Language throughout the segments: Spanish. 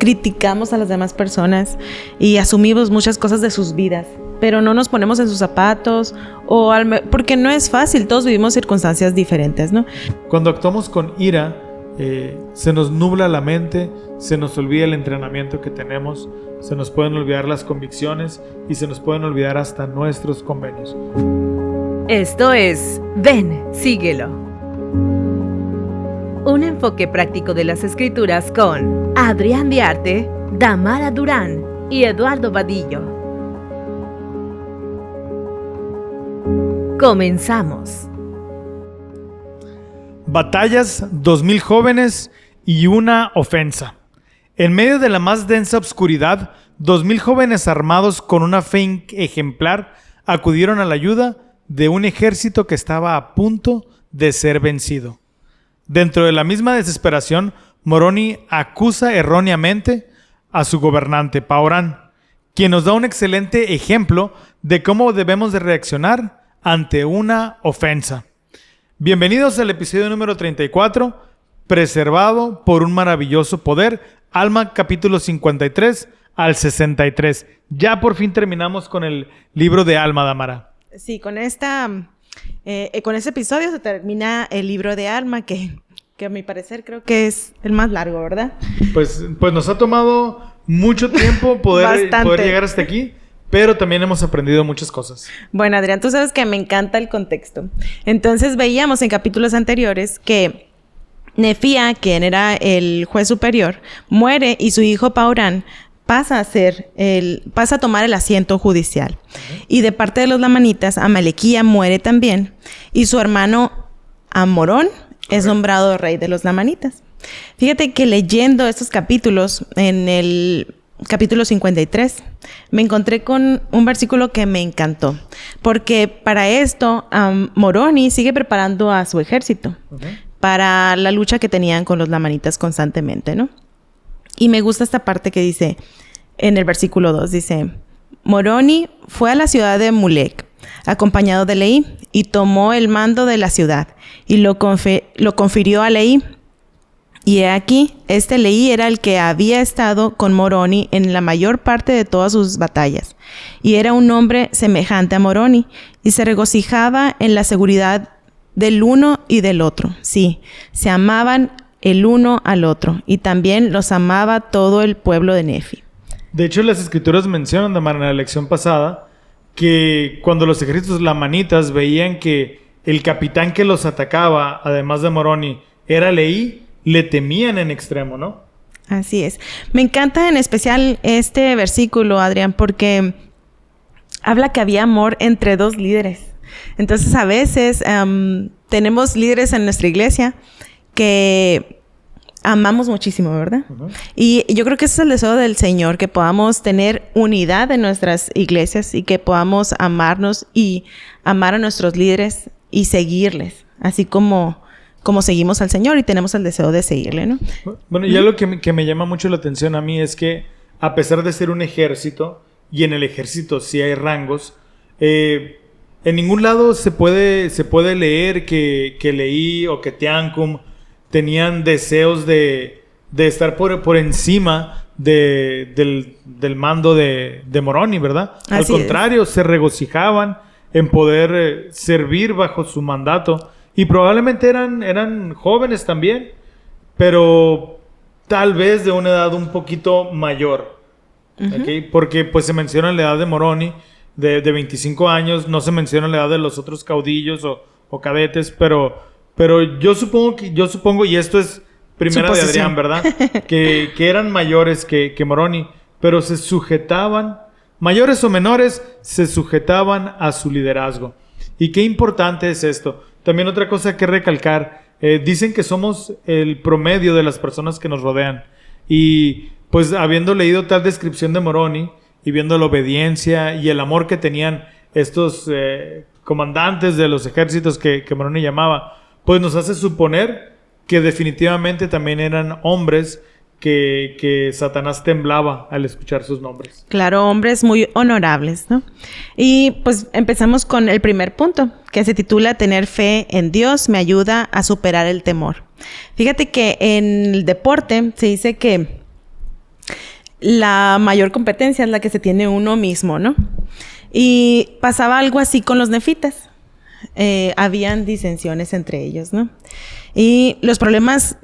criticamos a las demás personas y asumimos muchas cosas de sus vidas, pero no nos ponemos en sus zapatos porque no es fácil, todos vivimos circunstancias diferentes, ¿no? Cuando actuamos con ira, se nos nubla la mente, se nos olvida el entrenamiento que tenemos, se nos pueden olvidar las convicciones y se nos pueden olvidar hasta nuestros convenios. Esto es Ven, síguelo. Un enfoque práctico de las Escrituras con Adrián Diarte, Damara Durán y Eduardo Vadillo. Comenzamos. Batallas, 2000 jóvenes y una ofensa. En medio de la más densa oscuridad, 2000 jóvenes armados con una fe ejemplar acudieron a la ayuda de un ejército que estaba a punto de ser vencido. Dentro de la misma desesperación, Moroni acusa erróneamente a su gobernante, Paorán, quien nos da un excelente ejemplo de cómo debemos de reaccionar ante una ofensa. Bienvenidos al episodio número 34, preservado por un maravilloso poder, Alma capítulo 53 al 63. Ya por fin terminamos con el libro de Alma, Damara. Sí, con este episodio se termina el libro de Alma, que a mi parecer creo que es el más largo, ¿verdad? Pues nos ha tomado mucho tiempo poder llegar hasta aquí, pero también hemos aprendido muchas cosas. Bueno, Adrián, tú sabes que me encanta el contexto. Entonces veíamos en capítulos anteriores que Nefía, quien era el juez superior, muere y su hijo Paorán pasa a tomar el asiento judicial. Uh-huh. Y de parte de los lamanitas, Amalequía muere también y su hermano Amorón es nombrado rey de los lamanitas. Fíjate que leyendo estos capítulos, en el capítulo 53, me encontré con un versículo que me encantó. Porque para esto, Moroni sigue preparando a su ejército para la lucha que tenían con los lamanitas constantemente, ¿no? Y me gusta esta parte que dice, en el versículo 2, dice, Moroni fue a la ciudad de Mulek, acompañado de Leí, y tomó el mando de la ciudad, y lo confirió a Leí. Y he aquí, este Leí era el que había estado con Moroni en la mayor parte de todas sus batallas, y era un hombre semejante a Moroni, y se regocijaba en la seguridad del uno y del otro. Sí, se amaban el uno al otro, y también los amaba todo el pueblo de Nefi. De hecho, las escrituras mencionan, Damara, en la lección pasada, que cuando los ejércitos lamanitas veían que el capitán que los atacaba, además de Moroni, era Leí, le temían en extremo, ¿no? Así es. Me encanta en especial este versículo, Adrián, porque habla que había amor entre dos líderes. Entonces, a veces tenemos líderes en nuestra iglesia que amamos muchísimo, ¿verdad? Uh-huh. Y yo creo que ese es el deseo del Señor, que podamos tener unidad en nuestras iglesias y que podamos amarnos y amar a nuestros líderes y seguirles, así como seguimos al Señor y tenemos el deseo de seguirle, ¿no? Bueno, y algo que me llama mucho la atención a mí es que, a pesar de ser un ejército, y en el ejército sí hay rangos, en ningún lado se puede leer que Leí o que Teancum tenían deseos de estar por encima del mando de Moroni, ¿verdad? Al contrario, se regocijaban en poder servir bajo su mandato. Y probablemente eran jóvenes también, pero tal vez de una edad un poquito mayor. Uh-huh. ¿Okay? Porque pues se menciona la edad de Moroni, de 25 años, no se menciona la edad de los otros caudillos o cadetes, pero yo supongo, y esto es primera de Adrián, ¿verdad? que eran mayores que Moroni, pero se sujetaban, mayores o menores, se sujetaban a su liderazgo. Y qué importante es esto. También otra cosa que recalcar, dicen que somos el promedio de las personas que nos rodean. Y pues habiendo leído tal descripción de Moroni y viendo la obediencia y el amor que tenían estos comandantes de los ejércitos que Moroni llamaba, pues nos hace suponer que definitivamente también eran hombres que Satanás temblaba al escuchar sus nombres. Claro, hombres muy honorables, ¿no? Y pues empezamos con el primer punto, que se titula Tener fe en Dios me ayuda a superar el temor. Fíjate que en el deporte se dice que la mayor competencia es la que se tiene uno mismo, ¿no? Y pasaba algo así con los nefitas. Habían disensiones entre ellos, ¿no? Y los problemas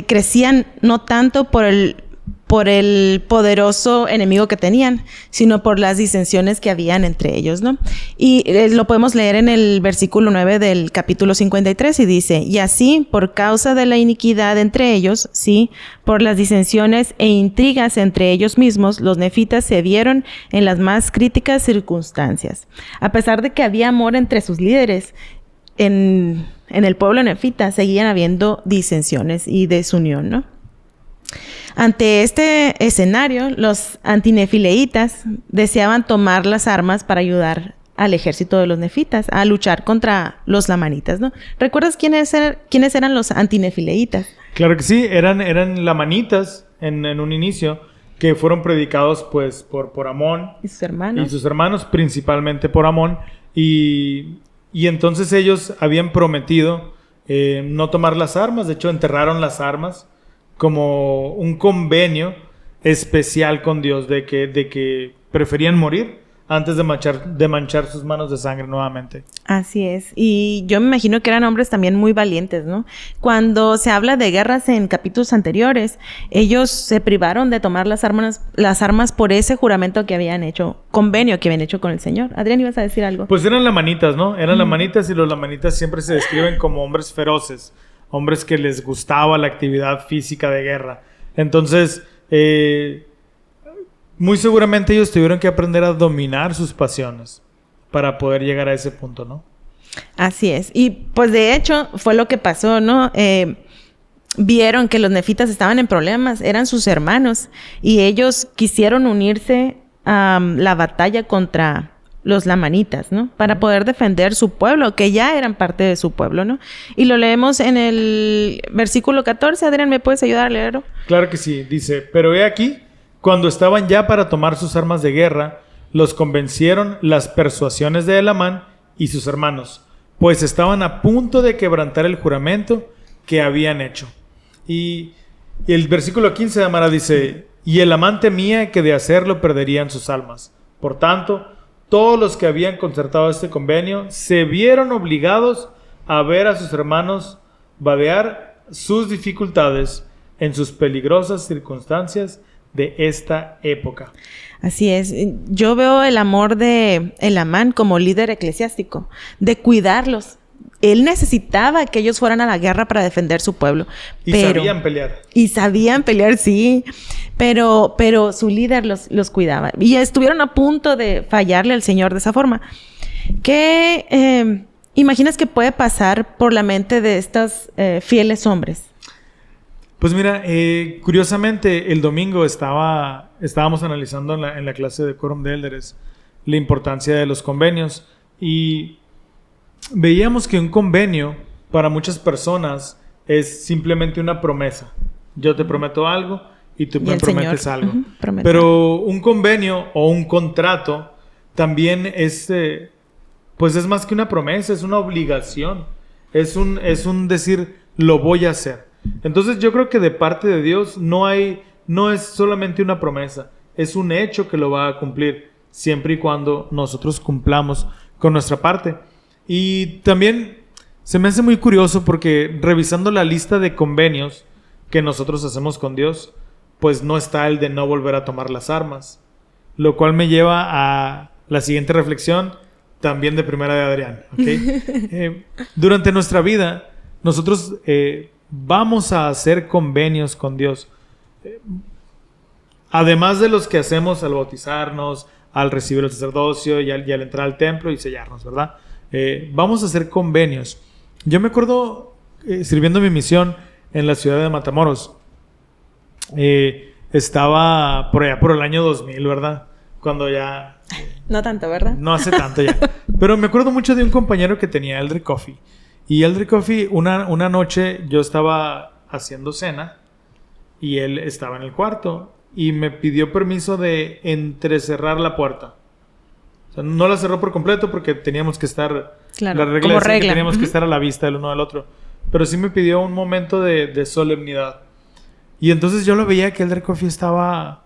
crecían no tanto por el poderoso enemigo que tenían, sino por las disensiones que habían entre ellos, ¿no? Y lo podemos leer en el versículo 9 del capítulo 53 y dice, y así, por causa de la iniquidad entre ellos, sí, por las disensiones e intrigas entre ellos mismos, los nefitas se vieron en las más críticas circunstancias. A pesar de que había amor entre sus líderes, en el pueblo nefita seguían habiendo disensiones y desunión, ¿no? Ante este escenario, los antinefileitas deseaban tomar las armas para ayudar al ejército de los nefitas a luchar contra los lamanitas, ¿no? ¿Recuerdas quiénes eran los antinefileitas? Claro que sí, eran lamanitas en un inicio, que fueron predicados pues por Amón y sus hermanos, principalmente por Amón, y entonces ellos habían prometido no tomar las armas. De hecho, enterraron las armas como un convenio especial con Dios de que preferían morir antes de manchar sus manos de sangre nuevamente. Así es. Y yo me imagino que eran hombres también muy valientes, ¿no? Cuando se habla de guerras en capítulos anteriores, ellos se privaron de tomar las armas por ese juramento que habían hecho, convenio que habían hecho con el Señor. Adrián, ¿ibas a decir algo? Pues eran lamanitas, ¿no? Eran lamanitas, y los lamanitas siempre se describen como hombres feroces, hombres que les gustaba la actividad física de guerra. Entonces, muy seguramente ellos tuvieron que aprender a dominar sus pasiones para poder llegar a ese punto, ¿no? Así es. Y pues de hecho fue lo que pasó, ¿no? Vieron que los nefitas estaban en problemas, eran sus hermanos, y ellos quisieron unirse a la batalla contra los lamanitas, ¿no? Para poder defender su pueblo, que ya eran parte de su pueblo, ¿no? Y lo leemos en el versículo 14. Adrián, ¿me puedes ayudar a leerlo? Claro que sí. Dice, pero he aquí, cuando estaban ya para tomar sus armas de guerra, los convencieron las persuasiones de Elamán y sus hermanos, pues estaban a punto de quebrantar el juramento que habían hecho. Y el versículo 15 de Amara dice, y Elamán temía que de hacerlo perderían sus almas. Por tanto, todos los que habían concertado este convenio se vieron obligados a ver a sus hermanos vadear sus dificultades en sus peligrosas circunstancias de esta época. Así es. Yo veo el amor de Elamán como líder eclesiástico, de cuidarlos. Él necesitaba que ellos fueran a la guerra para defender su pueblo. Sabían pelear. Y sabían pelear, sí. Pero su líder los cuidaba. Y estuvieron a punto de fallarle al Señor de esa forma. ¿Qué imaginas que puede pasar por la mente de estos fieles hombres? Pues mira, curiosamente el domingo estábamos analizando en la clase de Quórum de Élderes la importancia de los convenios, y veíamos que un convenio para muchas personas es simplemente una promesa. Yo te prometo algo y tú me prometes algo. Pero un convenio o un contrato también es más que una promesa, es una obligación. Es un decir, lo voy a hacer. Entonces yo creo que de parte de Dios no es solamente una promesa, es un hecho que lo va a cumplir, siempre y cuando nosotros cumplamos con nuestra parte. Y también se me hace muy curioso porque revisando la lista de convenios que nosotros hacemos con Dios, pues no está el de no volver a tomar las armas, lo cual me lleva a la siguiente reflexión, también de primera de Adrián, ¿okay? Durante nuestra vida nosotros vamos a hacer convenios con Dios. Además de los que hacemos al bautizarnos, al recibir el sacerdocio y al entrar al templo y sellarnos, ¿verdad? Vamos a hacer convenios. Yo me acuerdo sirviendo mi misión en la ciudad de Matamoros. Estaba por allá por el año 2000, ¿verdad? Cuando ya... No tanto, ¿verdad? No hace tanto ya. Pero me acuerdo mucho de un compañero que tenía Eldrick Coffee. Y Eldrick Coffee, una noche yo estaba haciendo cena y él estaba en el cuarto y me pidió permiso de entrecerrar la puerta. O sea, no la cerró por completo porque teníamos que estar... Claro, la regla como decía regla. que teníamos que estar a la vista del uno del otro. Pero sí me pidió un momento de solemnidad. Y entonces yo lo veía que Eldrick Coffee estaba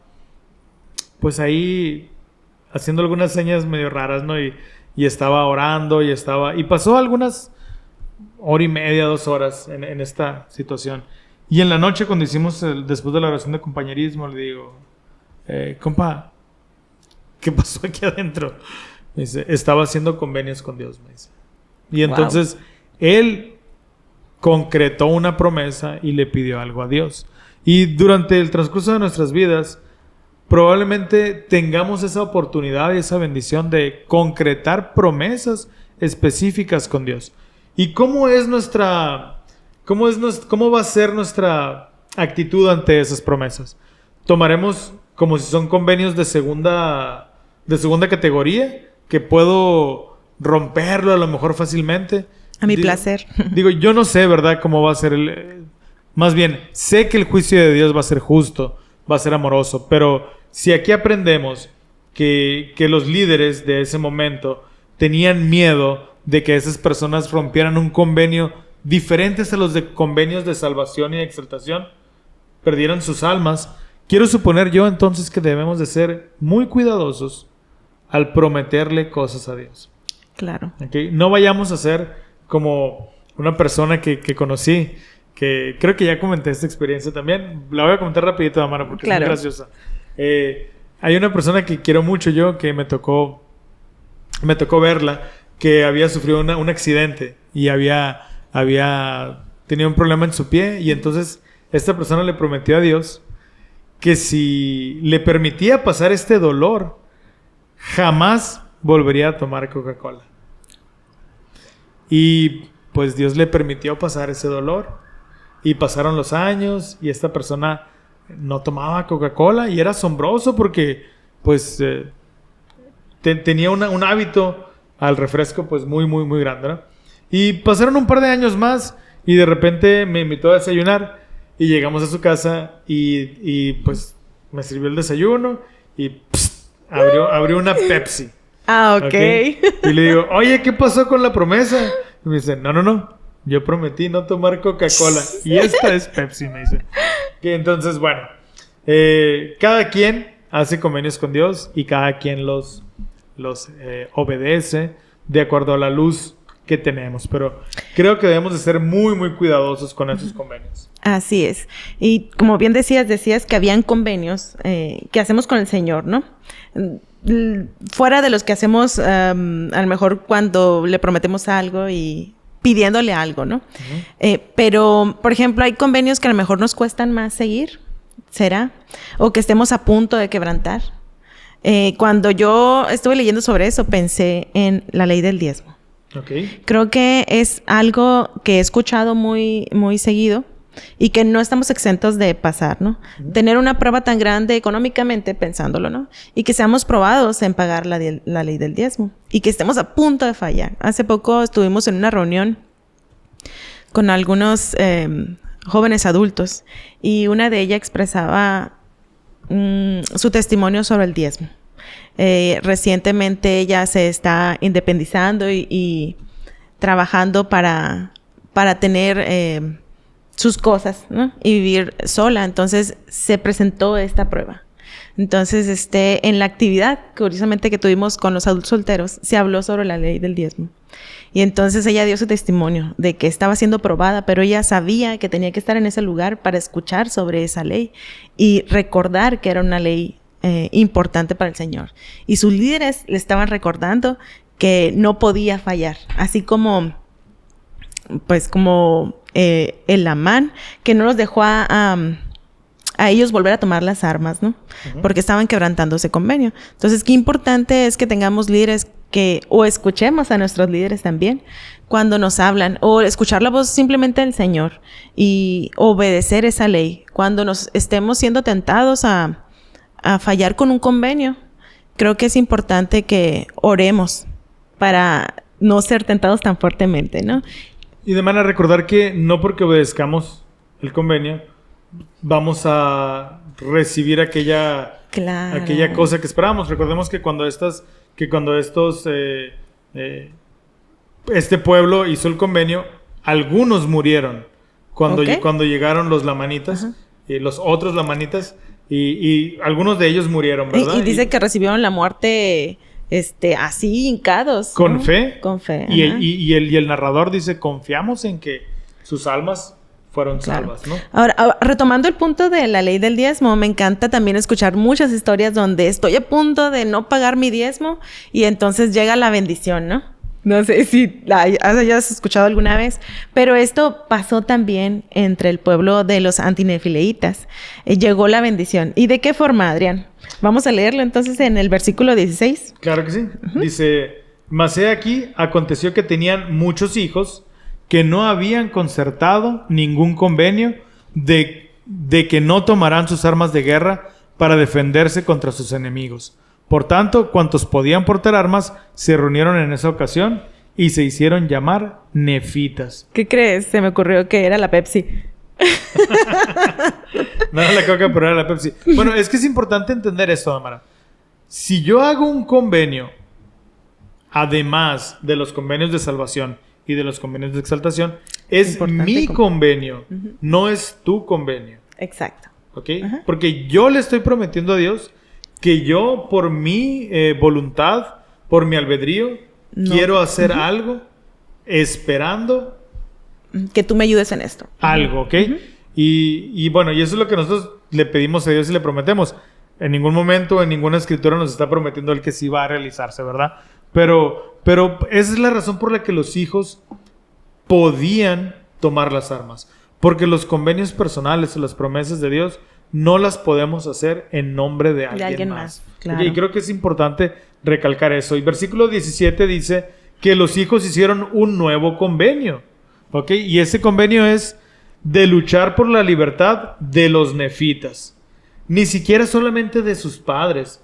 pues ahí haciendo algunas señas medio raras, ¿no? Y estaba orando y pasó algunas hora y media, 2 horas en esta situación. Y en la noche cuando hicimos después de la oración de compañerismo, le digo, compa, ¿qué pasó aquí adentro? Me dice, estaba haciendo convenios con Dios, me dice. Y entonces él concretó una promesa y le pidió algo a Dios. Y durante el transcurso de nuestras vidas, probablemente tengamos esa oportunidad y esa bendición de concretar promesas específicas con Dios. ¿Y cómo va a ser nuestra actitud ante esas promesas? ¿Tomaremos como si son convenios de segunda categoría, que puedo romperlo a lo mejor fácilmente? A mi placer. Digo, yo no sé, ¿verdad?, cómo va a ser más bien, sé que el juicio de Dios va a ser justo, va a ser amoroso, pero si aquí aprendemos que los líderes de ese momento tenían miedo de que esas personas rompieran un convenio diferentes a los de convenios de salvación y de exaltación, perdieran sus almas, quiero suponer yo entonces que debemos de ser muy cuidadosos al prometerle cosas a Dios. Claro. ¿Okay? No vayamos a ser como una persona que conocí, que creo que ya comenté esta experiencia también. La voy a comentar rapidito, Amara, porque es muy graciosa. Hay una persona que quiero mucho yo, que me tocó verla, que había sufrido un accidente y había tenido un problema en su pie, y entonces esta persona le prometió a Dios que si le permitía pasar este dolor, jamás volvería a tomar Coca-Cola. Y pues Dios le permitió pasar ese dolor, y pasaron los años y esta persona no tomaba Coca-Cola, y era asombroso porque pues tenía un hábito al refresco pues muy, muy, muy grande, ¿no? Y pasaron un par de años más y de repente me invitó a desayunar y llegamos a su casa y pues me sirvió el desayuno y abrió una Pepsi. Ah, ok. Y le digo, oye, ¿qué pasó con la promesa? Y me dice, no, yo prometí no tomar Coca-Cola y esta es Pepsi, me dice. Que entonces, bueno, cada quien hace convenios con Dios y cada quien los obedece de acuerdo a la luz que tenemos, pero creo que debemos de ser muy, muy cuidadosos con esos convenios. Así es. Y como bien decías que habían convenios que hacemos con el Señor, ¿no? Fuera de los que hacemos a lo mejor cuando le prometemos algo y pidiéndole algo, ¿no? Uh-huh. Pero, por ejemplo, hay convenios que a lo mejor nos cuestan más seguir, ¿será? O que estemos a punto de quebrantar. Cuando yo estuve leyendo sobre eso, pensé en la ley del diezmo. Okay. Creo que es algo que he escuchado muy, muy seguido y que no estamos exentos de pasar, ¿no? Uh-huh. Tener una prueba tan grande económicamente, pensándolo, ¿no? Y que seamos probados en pagar la ley del diezmo y que estemos a punto de fallar. Hace poco estuvimos en una reunión con algunos jóvenes adultos y una de ellas expresaba su testimonio sobre el diezmo. Recientemente ella se está independizando y trabajando para tener sus cosas, ¿no? Y vivir sola. Entonces se presentó esta prueba. Entonces, en la actividad, curiosamente, que tuvimos con los adultos solteros, se habló sobre la ley del diezmo. Y entonces ella dio su testimonio de que estaba siendo probada, pero ella sabía que tenía que estar en ese lugar para escuchar sobre esa ley y recordar que era una ley importante para el Señor. Y sus líderes le estaban recordando que no podía fallar, así como el Amán, que no los dejó a ellos volver a tomar las armas, ¿no? Uh-huh. Porque estaban quebrantando ese convenio. Entonces, qué importante es que tengamos líderes o escuchemos a nuestros líderes también cuando nos hablan, o escuchar la voz simplemente del Señor y obedecer esa ley. Cuando nos estemos siendo tentados a fallar con un convenio, creo que es importante que oremos para no ser tentados tan fuertemente, ¿no? Y de manera a recordar que no porque obedezcamos el convenio vamos a recibir aquella cosa que esperábamos. Recordemos que cuando este pueblo hizo el convenio, algunos murieron cuando llegaron los lamanitas. Uh-huh. Los otros lamanitas Y algunos de ellos murieron, ¿verdad? Y dice que recibieron la muerte, así, hincados. Con ¿no? fe. Con fe. Y el narrador dice, confiamos en que sus almas fueron salvas, ¿no? Ahora, retomando el punto de la ley del diezmo, me encanta también escuchar muchas historias donde estoy a punto de no pagar mi diezmo y entonces llega la bendición, ¿no? No sé si la hayas escuchado alguna vez, pero esto pasó también entre el pueblo de los antinefileitas. Llegó la bendición. ¿Y de qué forma, Adrián? Vamos a leerlo entonces en el versículo 16. Claro que sí. Dice, mas he aquí, aconteció que tenían muchos hijos que no habían concertado ningún convenio de que no tomarán sus armas de guerra para defenderse contra sus enemigos. Por tanto, cuantos podían portar armas se reunieron en esa ocasión y se hicieron llamar nefitas. ¿Qué crees? Se me ocurrió que era la Pepsi. No era la Coca, pero era la Pepsi. Bueno, es que es importante entender esto, Amara. Si yo hago un convenio, además de los convenios de salvación y de los convenios de exaltación, es Importante mi convenio, no es tu convenio. Exacto. ¿Ok? Porque yo le estoy prometiendo a Dios que yo, por mi voluntad, por mi albedrío, quiero hacer algo esperando que tú me ayudes en esto. Algo, ¿ok? Y bueno, y eso es lo que nosotros le pedimos a Dios y le prometemos. En ningún momento, en ninguna escritura nos está prometiendo el que sí va a realizarse, ¿verdad? Pero esa es la razón por la que los hijos podían tomar las armas. Porque los convenios personales o las promesas de Dios no las podemos hacer en nombre de alguien más. Claro. Y creo que es importante recalcar eso. Y versículo 17 dice que los hijos hicieron un nuevo convenio. ¿Ok? Y ese convenio es de luchar por la libertad de los nefitas. Ni siquiera solamente de sus padres,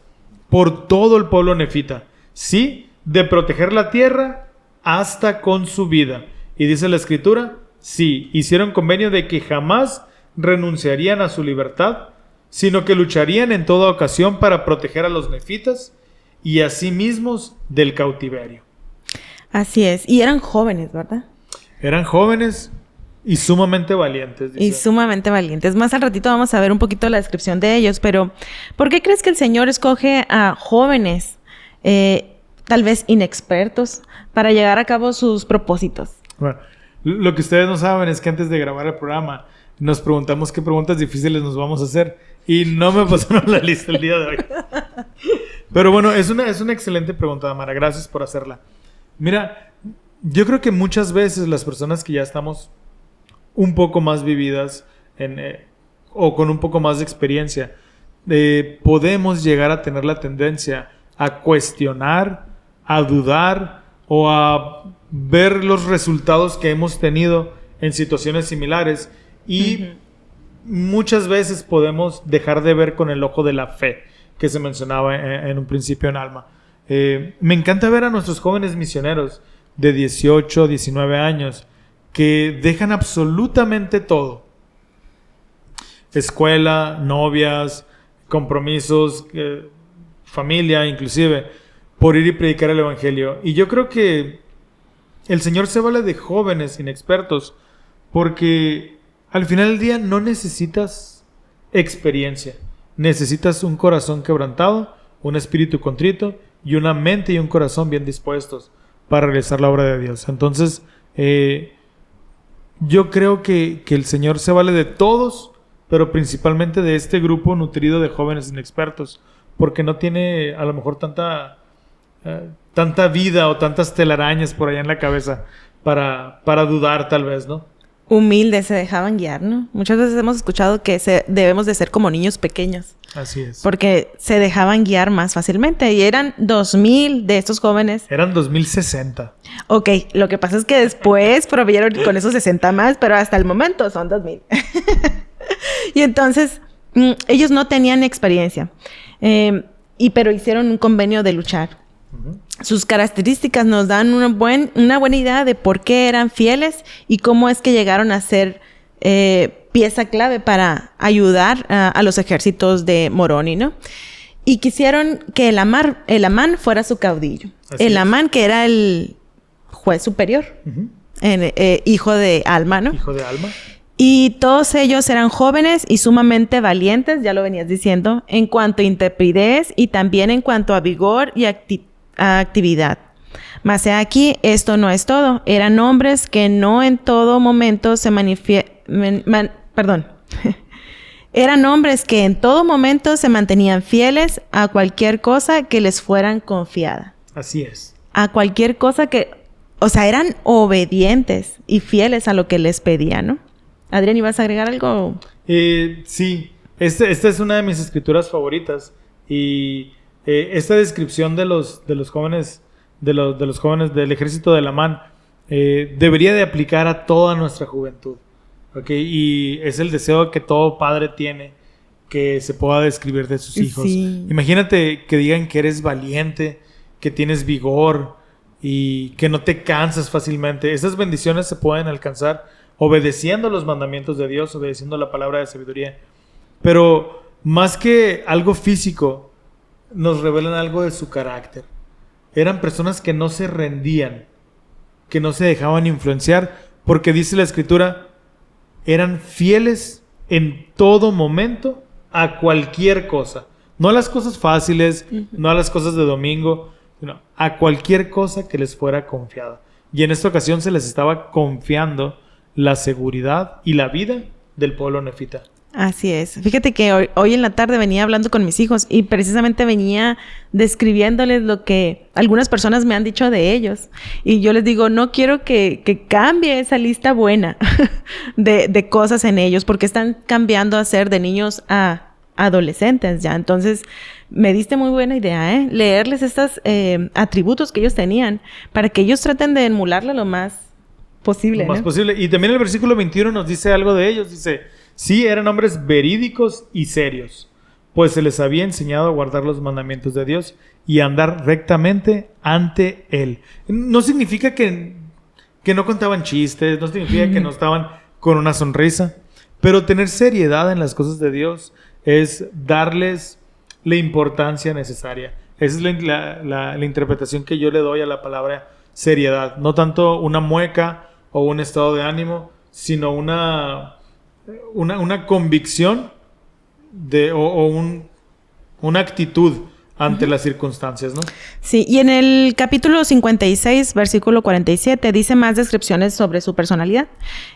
por todo el pueblo nefita. Sí, de proteger la tierra hasta con su vida. Y dice la escritura, sí, hicieron convenio de que jamás renunciarían a su libertad, sino que lucharían en toda ocasión para proteger a los nefitas y a sí mismos del cautiverio. Así es. Y eran jóvenes, ¿verdad? Eran jóvenes y sumamente valientes. Dice. Y sumamente valientes. Más al ratito vamos a ver un poquito la descripción de ellos, pero ¿por qué crees que el Señor escoge a jóvenes, tal vez inexpertos, para llevar a cabo sus propósitos? Bueno, lo que ustedes no saben es que antes de grabar el programa nos preguntamos qué preguntas difíciles nos vamos a hacer y no me pasaron la lista el día de hoy. Pero bueno, es una excelente pregunta, Amara. Gracias por hacerla. Mira, yo creo que muchas veces las personas que ya estamos un poco más vividas o con un poco más de experiencia, podemos llegar a tener la tendencia a cuestionar, a dudar o a ver los resultados que hemos tenido en situaciones similares y muchas veces podemos dejar de ver con el ojo de la fe que se mencionaba en un principio en Alma. Me encanta ver a nuestros jóvenes misioneros de 18, 19 años que dejan absolutamente todo. Escuela, novias, compromisos, familia inclusive, por ir y predicar el evangelio. Y yo creo que el Señor se vale de jóvenes inexpertos porque al final del día no necesitas experiencia. Necesitas un corazón quebrantado, un espíritu contrito y una mente y un corazón bien dispuestos para realizar la obra de Dios. Entonces, yo creo que el Señor se vale de todos, pero principalmente de este grupo nutrido de jóvenes inexpertos, porque no tiene a lo mejor tanta vida o tantas telarañas por allá en la cabeza para dudar tal vez, ¿no? Humildes, se dejaban guiar, ¿no? Muchas veces hemos escuchado que debemos de ser como niños pequeños. Así es. Porque se dejaban guiar más fácilmente. Y eran 2,000 de estos jóvenes. Eran 2,060. Ok, lo que pasa es que después provieron con esos 60 más, pero hasta el momento son 2,000. Y entonces, ellos no tenían experiencia. Pero hicieron un convenio de luchar. Sus características nos dan una buena idea de por qué eran fieles y cómo es que llegaron a ser pieza clave para ayudar a los ejércitos de Moroni, ¿no? Y quisieron que el Amán fuera su caudillo. El Amán, que era el juez superior, hijo de Alma, ¿no? Hijo de Alma. Y todos ellos eran jóvenes y sumamente valientes, ya lo venías diciendo, en cuanto a intrepidez y también en cuanto a vigor y a actividad. Mas he aquí, esto no es todo. Eran hombres que no en todo momento Eran hombres que en todo momento se mantenían fieles a cualquier cosa que les fueran confiada. Así es. A cualquier cosa o sea, eran obedientes y fieles a lo que les pedía, ¿no? Adrián, ¿ibas a agregar algo? Sí. Esta es una de mis escrituras favoritas. Y esta descripción de los jóvenes, de los jóvenes del ejército de Amán, debería de aplicar a toda nuestra juventud. ¿Okay? Y es el deseo que todo padre tiene, que se pueda describir de sus hijos. Sí. Imagínate que digan que eres valiente, que tienes vigor y que no te cansas fácilmente. Esas bendiciones se pueden alcanzar obedeciendo los mandamientos de Dios, obedeciendo la palabra de sabiduría. Pero más que algo físico, nos revelan algo de su carácter. Eran personas que no se rendían, que no se dejaban influenciar, porque dice la Escritura, eran fieles en todo momento a cualquier cosa. No a las cosas fáciles, no a las cosas de domingo, sino a cualquier cosa que les fuera confiada. Y en esta ocasión se les estaba confiando la seguridad y la vida del pueblo nefita. Así es. Fíjate que hoy en la tarde venía hablando con mis hijos y precisamente venía describiéndoles lo que algunas personas me han dicho de ellos. Y yo les digo, no quiero que cambie esa lista buena de cosas en ellos, porque están cambiando a ser de niños a adolescentes ya. Entonces, me diste muy buena idea, leerles estos atributos que ellos tenían para que ellos traten de emularla lo más posible. Lo más ¿no? posible. Y también el versículo 21 nos dice algo de ellos. Dice, sí, eran hombres verídicos y serios, pues se les había enseñado a guardar los mandamientos de Dios y a andar rectamente ante Él. No significa que no contaban chistes, no significa que no estaban con una sonrisa, pero tener seriedad en las cosas de Dios es darles la importancia necesaria. Esa es la interpretación que yo le doy a la palabra seriedad. No tanto una mueca o un estado de ánimo, sino una convicción una actitud ante las circunstancias, ¿no? Sí, y en el capítulo 56, versículo 47, dice más descripciones sobre su personalidad.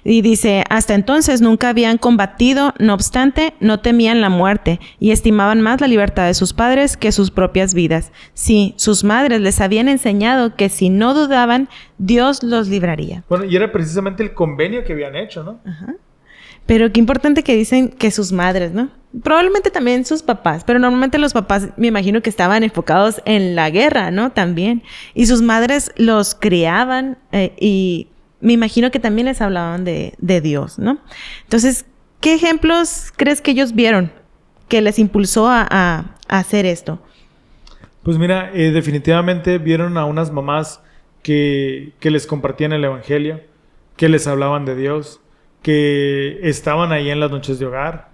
Y dice, hasta entonces nunca habían combatido, no obstante, no temían la muerte y estimaban más la libertad de sus padres que sus propias vidas. Sí, sus madres les habían enseñado que si no dudaban, Dios los libraría. Bueno, y era precisamente el convenio que habían hecho, ¿no? Ajá. Pero qué importante que dicen que sus madres, ¿no? Probablemente también sus papás, pero normalmente los papás me imagino que estaban enfocados en la guerra, ¿no? También. Y sus madres los criaban y me imagino que también les hablaban de Dios, ¿no? Entonces, ¿qué ejemplos crees que ellos vieron que les impulsó a hacer esto? Pues mira, definitivamente vieron a unas mamás que les compartían el evangelio, que les hablaban de Dios, que estaban ahí en las noches de hogar.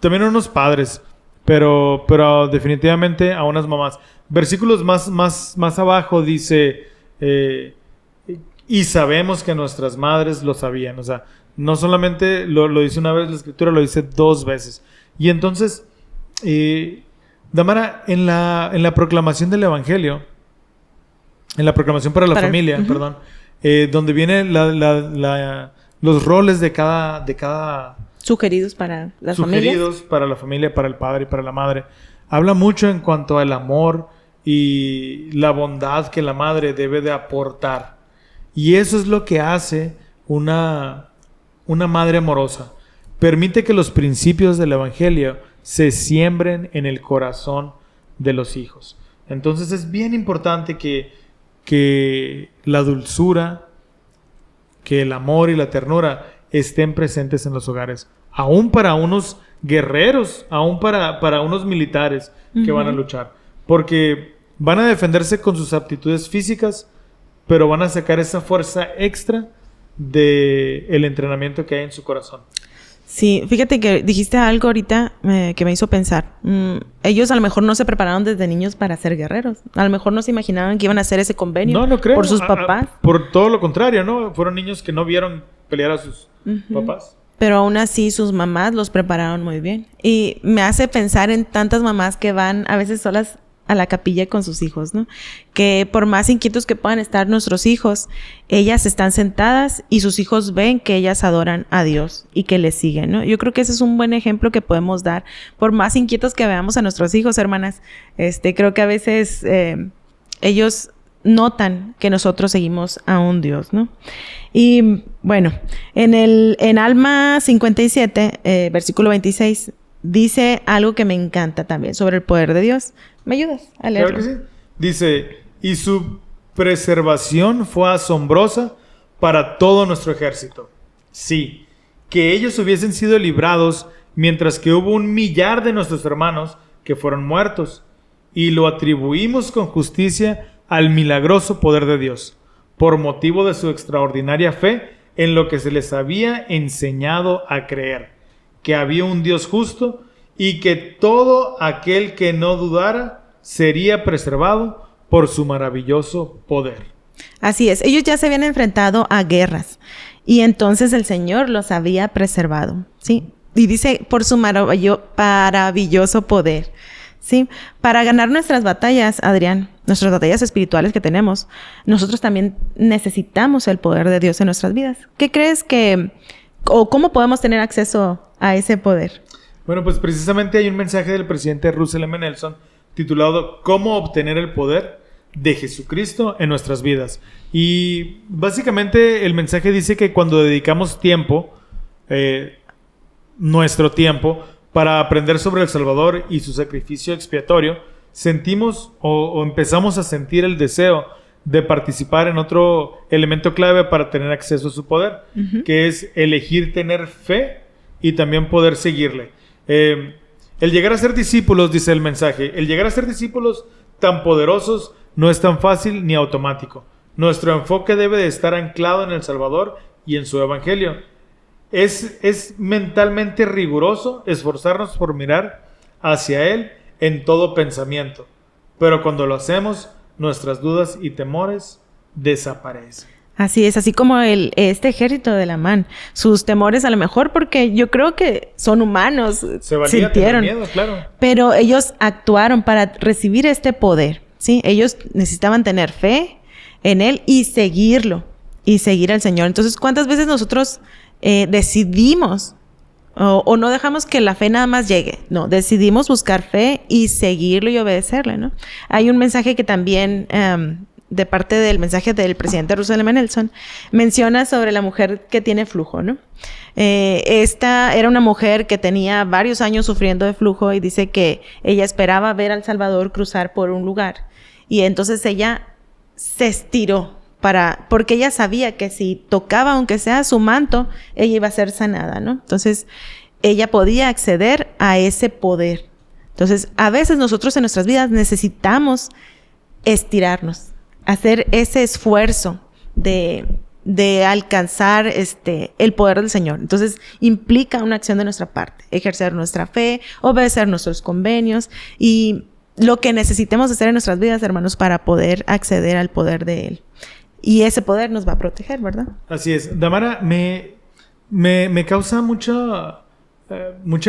También a unos padres, pero definitivamente a unas mamás. Versículos más abajo dice, y sabemos que nuestras madres lo sabían. O sea, no solamente lo dice una vez la Escritura, lo dice 2 veces. Y entonces, Damara, en la proclamación del Evangelio, en la proclamación para la familia, perdón, donde viene los roles de cada sugeridos para las familias. Sugeridos para la familia, para el padre y para la madre. Habla mucho en cuanto al amor y la bondad que la madre debe de aportar. Y eso es lo que hace una madre amorosa. Permite que los principios del Evangelio se siembren en el corazón de los hijos. Entonces es bien importante que la dulzura, que el amor y la ternura estén presentes en los hogares, aún para unos guerreros, aún para unos militares que van a luchar, porque van a defenderse con sus aptitudes físicas, pero van a sacar esa fuerza extra del entrenamiento que hay en su corazón. Sí, fíjate que dijiste algo ahorita que me hizo pensar. Ellos a lo mejor no se prepararon desde niños para ser guerreros. A lo mejor no se imaginaban que iban a hacer ese convenio no creo. por sus papás. Por todo lo contrario, ¿no? Fueron niños que no vieron pelear a sus papás. Pero aún así sus mamás los prepararon muy bien. Y me hace pensar en tantas mamás que van a veces solas a la capilla con sus hijos, ¿no? Que por más inquietos que puedan estar nuestros hijos, ellas están sentadas y sus hijos ven que ellas adoran a Dios y que le siguen, ¿no? Yo creo que ese es un buen ejemplo que podemos dar. Por más inquietos que veamos a nuestros hijos, hermanas, creo que a veces ellos notan que nosotros seguimos a un Dios, ¿no? Y bueno, en Alma 57, versículo 26, dice algo que me encanta también sobre el poder de Dios. ¿Me ayudas a leerlo? Claro que sí. Dice, y su preservación fue asombrosa para todo nuestro ejército. Sí, que ellos hubiesen sido librados mientras que hubo 1,000,000 de nuestros hermanos que fueron muertos. Y lo atribuimos con justicia al milagroso poder de Dios, por motivo de su extraordinaria fe en lo que se les había enseñado a creer, que había un Dios justo y que todo aquel que no dudara sería preservado por su maravilloso poder. Así es, ellos ya se habían enfrentado a guerras y entonces el Señor los había preservado, ¿sí? Y dice, por su maravilloso poder, ¿sí? Para ganar nuestras batallas, Adrián, nuestras batallas espirituales que tenemos, nosotros también necesitamos el poder de Dios en nuestras vidas. ¿Qué crees o cómo podemos tener acceso a ese poder? Bueno, pues precisamente hay un mensaje del presidente Russell M. Nelson titulado ¿Cómo obtener el poder de Jesucristo en nuestras vidas? Y básicamente el mensaje dice que cuando dedicamos tiempo, nuestro tiempo, para aprender sobre el Salvador y su sacrificio expiatorio, sentimos o empezamos a sentir el deseo de participar en otro elemento clave para tener acceso a su poder, que es elegir tener fe y también poder seguirle. El llegar a ser discípulos, dice el mensaje, el llegar a ser discípulos tan poderosos no es tan fácil ni automático. Nuestro enfoque debe de estar anclado en el Salvador y en su Evangelio. Es mentalmente riguroso esforzarnos por mirar hacia Él en todo pensamiento, pero cuando lo hacemos, nuestras dudas y temores desaparecen. Así es, así como este ejército de Amán, sus temores a lo mejor porque yo creo que son humanos, Se valía tener miedo, claro. Pero ellos actuaron para recibir este poder, ¿sí? Ellos necesitaban tener fe en Él y seguirlo, y seguir al Señor. Entonces, ¿cuántas veces nosotros decidimos o no dejamos que la fe nada más llegue? No, decidimos buscar fe y seguirlo y obedecerle, ¿no? Hay un mensaje que también, de parte del mensaje del presidente Russell M. Nelson, menciona sobre la mujer que tiene flujo, ¿no? Esta era una mujer que tenía varios años sufriendo de flujo y dice que ella esperaba ver al Salvador cruzar por un lugar. Y entonces ella se estiró porque ella sabía que si tocaba, aunque sea su manto, ella iba a ser sanada, ¿no? Entonces, ella podía acceder a ese poder. Entonces, a veces nosotros en nuestras vidas necesitamos estirarnos, hacer ese esfuerzo de alcanzar el poder del Señor. Entonces, implica una acción de nuestra parte, ejercer nuestra fe, obedecer nuestros convenios y lo que necesitemos hacer en nuestras vidas, hermanos, para poder acceder al poder de Él. Y ese poder nos va a proteger, ¿verdad? Así es. Damara, me causa mucha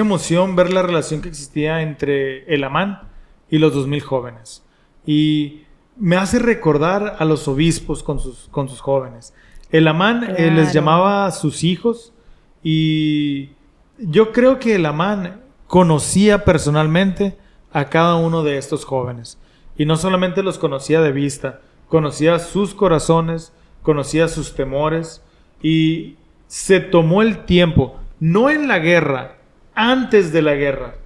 emoción ver la relación que existía entre el Amán y los 2,000 jóvenes. Y me hace recordar a los obispos con sus jóvenes. El Amán les llamaba a sus hijos y yo creo que el Amán conocía personalmente a cada uno de estos jóvenes. Y no solamente los conocía de vista, conocía sus corazones, conocía sus temores y se tomó el tiempo, no en la guerra, antes de la guerra,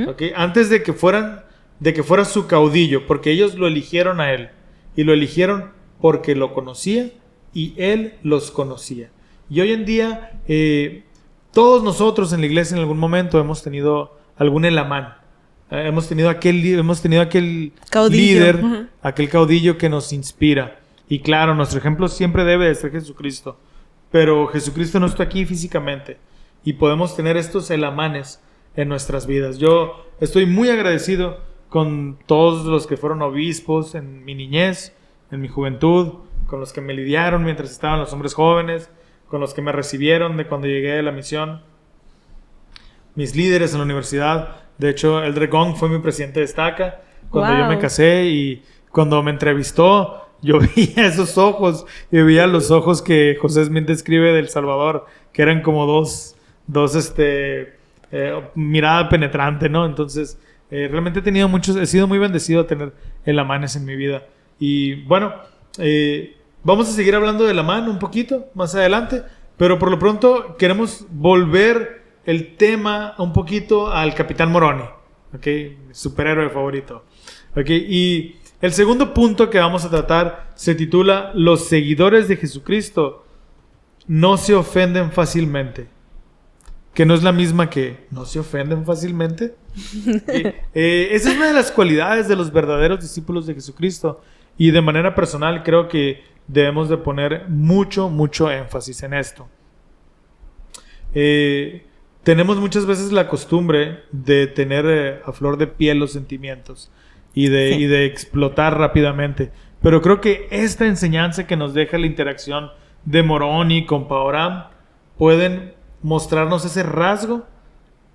¿okay? Antes de que fuera su caudillo, porque ellos lo eligieron a él y lo eligieron porque lo conocía y él los conocía. Y hoy en día todos nosotros en la iglesia en algún momento hemos tenido algún Elamán. Hemos tenido aquel caudillo, líder, aquel caudillo que nos inspira. Y claro, nuestro ejemplo siempre debe de ser Jesucristo. Pero Jesucristo no está aquí físicamente. Y podemos tener estos elamanes en nuestras vidas. Yo estoy muy agradecido con todos los que fueron obispos en mi niñez, en mi juventud, con los que me lidiaron mientras estaban los hombres jóvenes, con los que me recibieron de cuando llegué de la misión, mis líderes en la universidad. De hecho, el Dregón fue mi presidente de estaca cuando yo me casé, y cuando me entrevistó, yo veía esos ojos, y veía los ojos que José Smith describe del Salvador, que eran como dos mirada penetrante, ¿no? Entonces, realmente he sido muy bendecido a tener el Amanes en mi vida. Y bueno, vamos a seguir hablando del Amán un poquito más adelante, pero por lo pronto queremos volver el tema un poquito al Capitán Moroni, ¿ok? Mi superhéroe favorito, ¿ok? Y el segundo punto que vamos a tratar se titula: los seguidores de Jesucristo no se ofenden fácilmente. Que no es la misma que no se ofenden fácilmente. Esa es una de las cualidades de los verdaderos discípulos de Jesucristo. Y de manera personal creo que debemos de poner mucho énfasis en esto. Tenemos muchas veces la costumbre de tener a flor de piel los sentimientos y de explotar rápidamente. Pero creo que esta enseñanza que nos deja la interacción de Moroni con Paoram pueden mostrarnos ese rasgo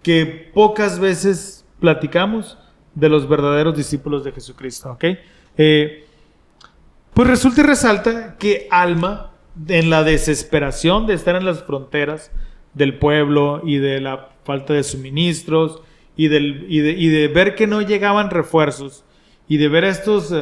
que pocas veces platicamos de los verdaderos discípulos de Jesucristo, ¿ok? Pues resulta y resalta que Alma, en la desesperación de estar en las fronteras del pueblo y de la falta de suministros y de ver que no llegaban refuerzos y de ver a estos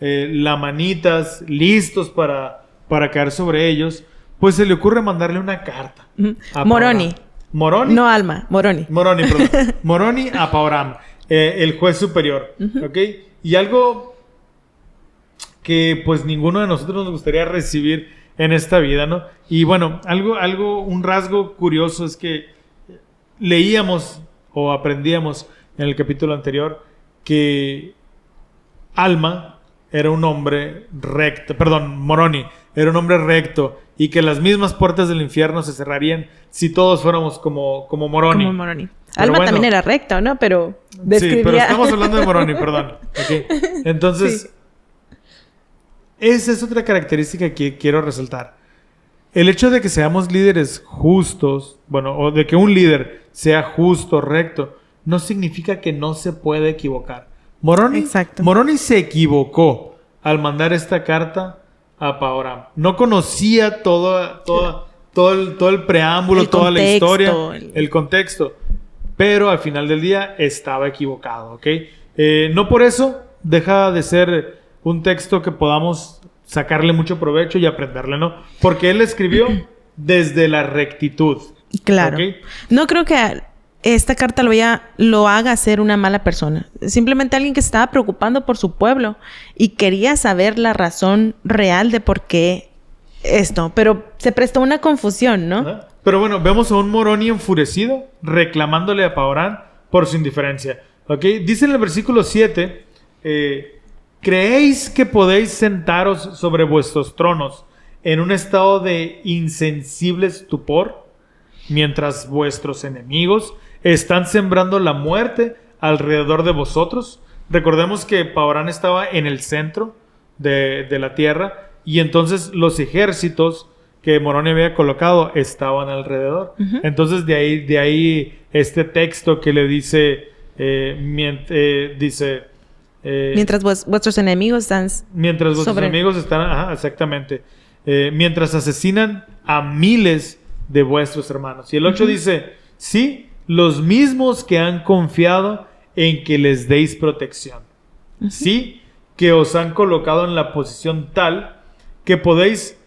lamanitas listos para caer sobre ellos, pues se le ocurre mandarle una carta a Moroni. ¿Moroni? No Alma, Moroni. Moroni, perdón. Moroni a Paoram, el juez superior. ¿Ok? Y algo que pues ninguno de nosotros nos gustaría recibir en esta vida, ¿no? Y bueno, un rasgo curioso es que leíamos o aprendíamos en el capítulo anterior que Alma era un hombre recto, Moroni era un hombre recto, y que las mismas puertas del infierno se cerrarían si todos fuéramos como Moroni. Como Moroni. Alma también era recto, ¿no? Pero describía... Sí, pero estamos hablando de Moroni, perdón. Okay. Entonces, sí. Esa es otra característica que quiero resaltar. El hecho de que seamos líderes justos, o de que un líder sea justo, recto, no significa que no se puede equivocar. Moroni se equivocó al mandar esta carta a Paoram. No conocía todo el preámbulo, toda la historia, el contexto, pero al final del día estaba equivocado, ¿ok? No por eso deja de ser un texto que podamos sacarle mucho provecho y aprenderle, ¿no? Porque él escribió desde la rectitud. Claro. ¿Okay? No creo que esta carta lo haga ser una mala persona. Simplemente alguien que estaba preocupando por su pueblo y quería saber la razón real de por qué esto. Pero se prestó una confusión, ¿no? Ajá. Pero bueno, vemos a un Moroni enfurecido reclamándole a Paoram por su indiferencia. ¿Ok? Dice en el versículo 7, ¿creéis que podéis sentaros sobre vuestros tronos en un estado de insensible estupor, mientras vuestros enemigos están sembrando la muerte alrededor de vosotros? Recordemos que Paoram estaba en el centro de la tierra, y entonces los ejércitos que Moroni había colocado estaban alrededor. Uh-huh. Entonces de ahí este texto que le dice, mientras vuestros enemigos están... Mientras vuestros enemigos están... Ajá, exactamente. Mientras asesinan a miles de vuestros hermanos. Y el 8 dice, sí, los mismos que han confiado en que les deis protección. Sí, que os han colocado en la posición tal que podéis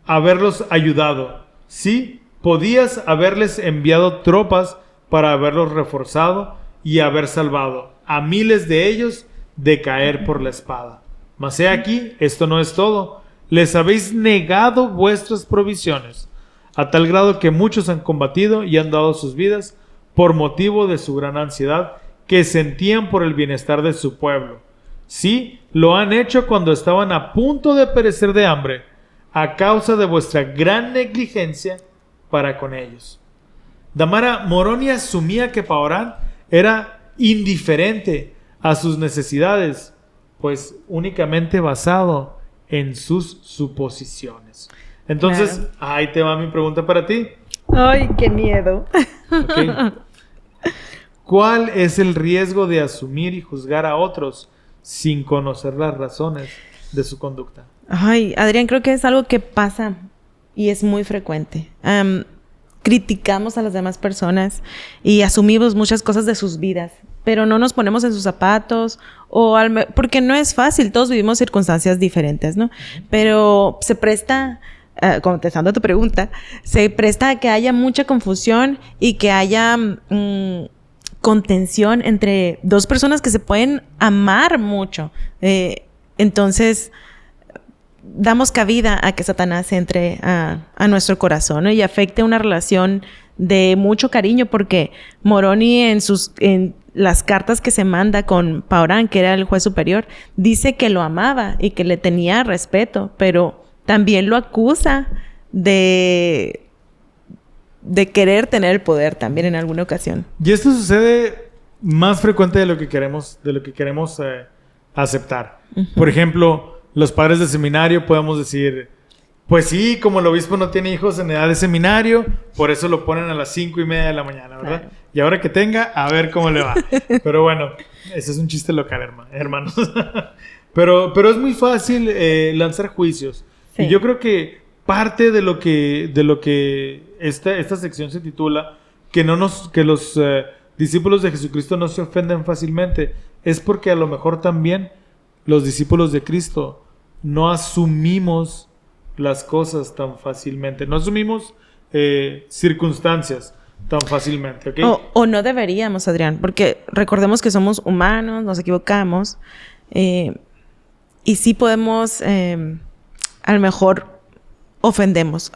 haberlos ayudado. Sí, podías haberles enviado tropas para haberlos reforzado y haber salvado a miles de ellos de caer por la espada. Mas he aquí, esto no es todo. Les habéis negado vuestras provisiones, a tal grado que muchos han combatido y han dado sus vidas por motivo de su gran ansiedad que sentían por el bienestar de su pueblo. Sí, lo han hecho cuando estaban a punto de perecer de hambre, a causa de vuestra gran negligencia para con ellos. Damara, Moroni asumía que Paoram era indiferente a sus necesidades, pues únicamente basado en sus suposiciones. Entonces, Claro. ahí te va mi pregunta para ti. Ay, qué miedo. ¿Ok? ¿Cuál es el riesgo de asumir y juzgar a otros sin conocer las razones de su conducta? Ay, Adrián, creo que es algo que pasa y es muy frecuente. Criticamos a las demás personas y asumimos muchas cosas de sus vidas, pero no nos ponemos en sus zapatos porque no es fácil, todos vivimos circunstancias diferentes, ¿no? Pero se presta, contestando a tu pregunta, se presta a que haya mucha confusión y que haya contención entre dos personas que se pueden amar mucho. Entonces damos cabida a que Satanás entre a nuestro corazón, ¿no? Y afecte una relación de mucho cariño, porque Moroni en las cartas que se manda con Paurán, que era el juez superior, dice que lo amaba y que le tenía respeto, pero también lo acusa de querer tener el poder también en alguna ocasión. Y esto sucede más frecuente de lo que queremos aceptar. Por ejemplo, los padres de seminario podemos decir, pues sí, como el obispo no tiene hijos en edad de seminario, por eso lo ponen a las 5:30 de la mañana, ¿verdad? Claro. Y ahora que tenga, a ver cómo le va. Pero bueno, ese es un chiste local, hermanos. Pero es muy fácil lanzar juicios. Sí. Y yo creo que parte de lo que esta sección se titula, que los discípulos de Jesucristo no se ofenden fácilmente, es porque a lo mejor también los discípulos de Cristo no asumimos las cosas tan fácilmente, no asumimos circunstancias tan fácilmente, ¿ok? O no deberíamos, Adrián, porque recordemos que somos humanos, nos equivocamos, y sí podemos a lo mejor ofendernos,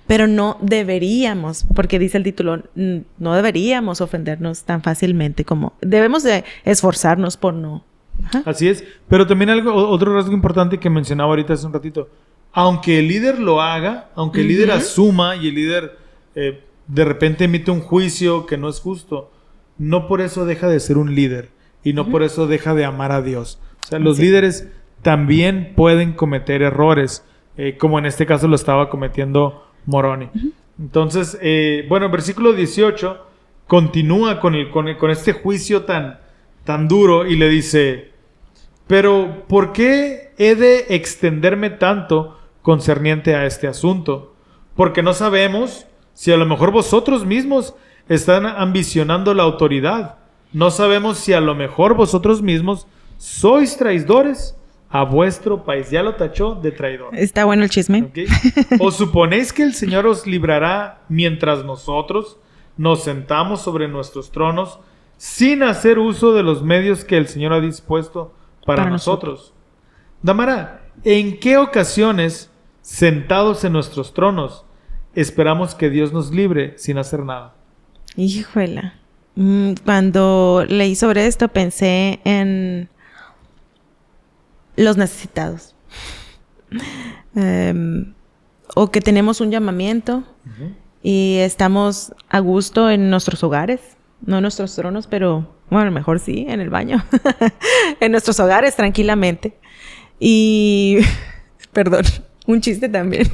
pero no deberíamos, porque dice el título, no deberíamos ofendernos tan fácilmente como debemos de esforzarnos por no. Ajá. Así es, pero también otro rasgo importante que mencionaba ahorita hace un ratito, aunque el líder lo haga, aunque el líder asuma y el líder de repente emite un juicio que no es justo, no por eso deja de ser un líder y no por eso deja de amar a Dios. O sea, los líderes también pueden cometer errores, como en este caso lo estaba cometiendo Moroni. Entonces, bueno, el versículo 18 continúa con este juicio tan duro y le dice, pero ¿por qué he de extenderme tanto concerniente a este asunto? Porque no sabemos si a lo mejor vosotros mismos están ambicionando la autoridad. No sabemos si a lo mejor vosotros mismos sois traidores a vuestro país. Ya lo tachó de traidor. Está bueno el chisme. ¿Okay? ¿O suponéis que el Señor os librará mientras nosotros nos sentamos sobre nuestros tronos sin hacer uso de los medios que el Señor ha dispuesto para nosotros? Damara, ¿en qué ocasiones, sentados en nuestros tronos, esperamos que Dios nos libre sin hacer nada? Híjole. Cuando leí sobre esto pensé en los necesitados. O que tenemos un llamamiento y estamos a gusto en nuestros hogares, no en nuestros tronos, pero bueno, a lo mejor sí, en el baño. En nuestros hogares, tranquilamente. Y, perdón, un chiste también.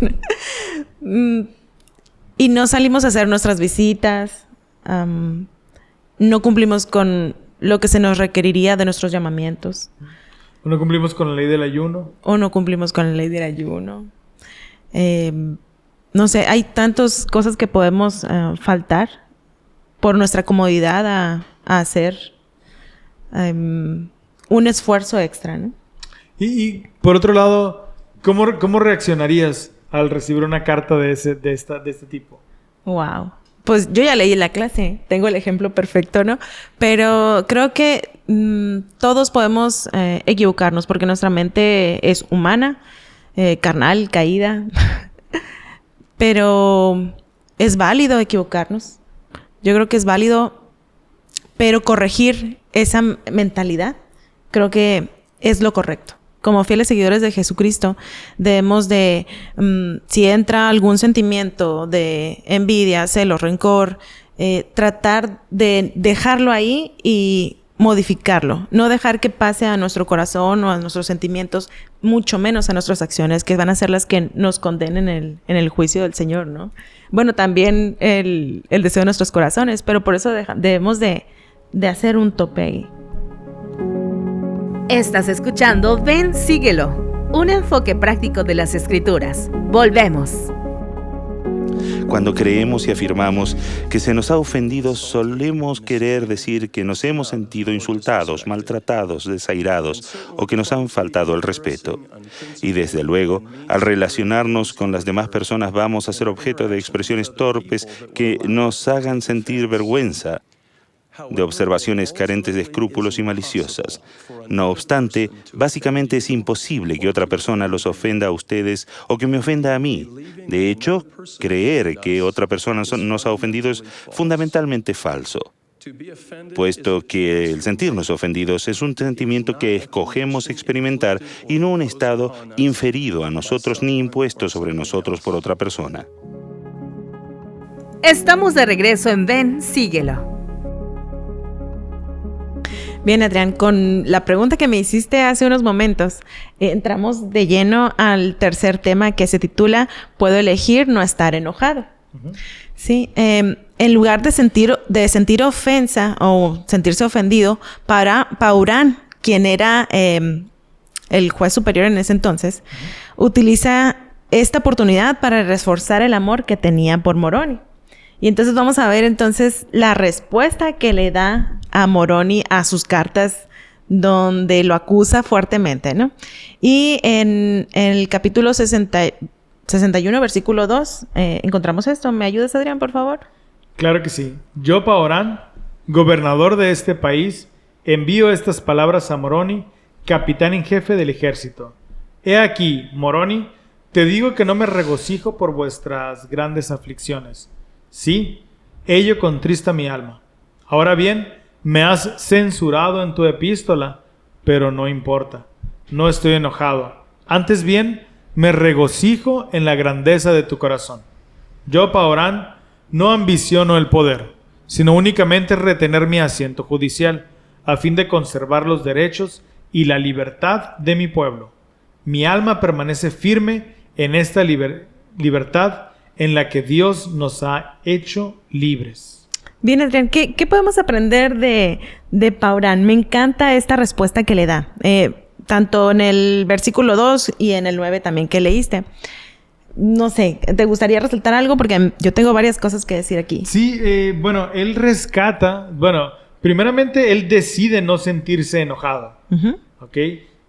Y no salimos a hacer nuestras visitas. No cumplimos con lo que se nos requeriría de nuestros llamamientos. ¿O no cumplimos con la ley del ayuno? O no cumplimos con la ley del ayuno. No sé, hay tantas cosas que podemos faltar por nuestra comodidad a hacer un esfuerzo extra, ¿no? Y por otro lado, ¿cómo reaccionarías al recibir una carta de este tipo? Wow. Pues yo ya leí la clase, tengo el ejemplo perfecto, ¿no? Pero creo que todos podemos equivocarnos porque nuestra mente es humana, carnal, caída. Pero es válido equivocarnos. Yo creo que es válido, pero corregir esa mentalidad creo que es lo correcto. Como fieles seguidores de Jesucristo, debemos de, si entra algún sentimiento de envidia, celo, rencor, tratar de dejarlo ahí y modificarlo, no dejar que pase a nuestro corazón o a nuestros sentimientos, mucho menos a nuestras acciones, que van a ser las que nos condenen en el juicio del Señor, ¿no? Bueno, también el deseo de nuestros corazones, pero por eso debemos de hacer un tope ahí. Estás escuchando Ven, síguelo, un enfoque práctico de las Escrituras. Volvemos. Cuando creemos y afirmamos que se nos ha ofendido, solemos querer decir que nos hemos sentido insultados, maltratados, desairados o que nos han faltado el respeto. Y desde luego, al relacionarnos con las demás personas vamos a ser objeto de expresiones torpes que nos hagan sentir vergüenza, de observaciones carentes de escrúpulos y maliciosas. No obstante, básicamente es imposible que otra persona los ofenda a ustedes o que me ofenda a mí. De hecho, creer que otra persona nos ha ofendido es fundamentalmente falso, puesto que el sentirnos ofendidos es un sentimiento que escogemos experimentar y no un estado inferido a nosotros ni impuesto sobre nosotros por otra persona. Estamos de regreso en Ven, síguelo. Bien, Adrián, con la pregunta que me hiciste hace unos momentos, entramos de lleno al tercer tema que se titula ¿Puedo elegir no estar enojado? Uh-huh. Sí, en lugar de sentir ofensa o sentirse ofendido, para Paurán, quien era el juez superior en ese entonces, utiliza esta oportunidad para reforzar el amor que tenía por Moroni. Y entonces vamos a ver entonces la respuesta que le da a Moroni a sus cartas donde lo acusa fuertemente, ¿no? Y en el capítulo 61, versículo 2, encontramos esto. ¿Me ayudas, Adrián, por favor? Claro que sí. Yo, Paorán, gobernador de este país, envío estas palabras a Moroni, capitán en jefe del ejército. He aquí, Moroni, te digo que no me regocijo por vuestras grandes aflicciones. Sí, ello contrista mi alma. Ahora bien, me has censurado en tu epístola, pero no importa. No estoy enojado. Antes bien, me regocijo en la grandeza de tu corazón. Yo, Paorán, no ambiciono el poder, sino únicamente retener mi asiento judicial, a fin de conservar los derechos y la libertad de mi pueblo. Mi alma permanece firme en esta libertad en la que Dios nos ha hecho libres. Bien, Adrián, ¿qué podemos aprender de Paurán? Me encanta esta respuesta que le da, tanto en el versículo 2 y en el 9 también que leíste. No sé, ¿te gustaría resaltar algo? Porque yo tengo varias cosas que decir aquí. Sí, él rescata, primeramente él decide no sentirse enojado, uh-huh. ¿Ok?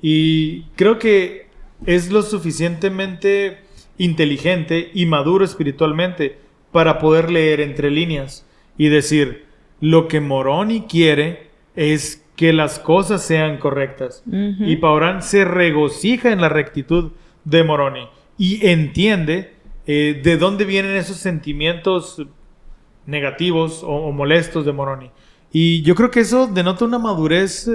Y creo que es lo suficientemente inteligente y maduro espiritualmente para poder leer entre líneas y decir, lo que Moroni quiere es que las cosas sean correctas. Uh-huh. Y Paurán se regocija en la rectitud de Moroni y entiende de dónde vienen esos sentimientos negativos o molestos de Moroni. Y yo creo que eso denota una madurez,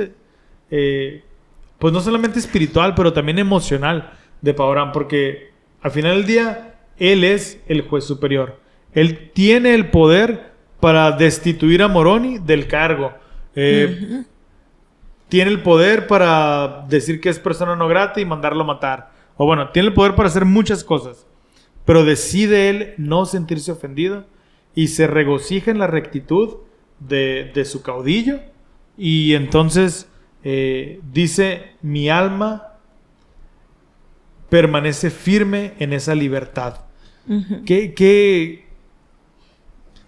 pues no solamente espiritual, pero también emocional de Paurán, porque al final del día, él es el juez superior. Él tiene el poder para destituir a Moroni del cargo. Uh-huh. Tiene el poder para decir que es persona no grata y mandarlo a matar. O tiene el poder para hacer muchas cosas. Pero decide él no sentirse ofendido y se regocija en la rectitud de su caudillo. Y entonces dice, mi alma permanece firme en esa libertad. Uh-huh. Que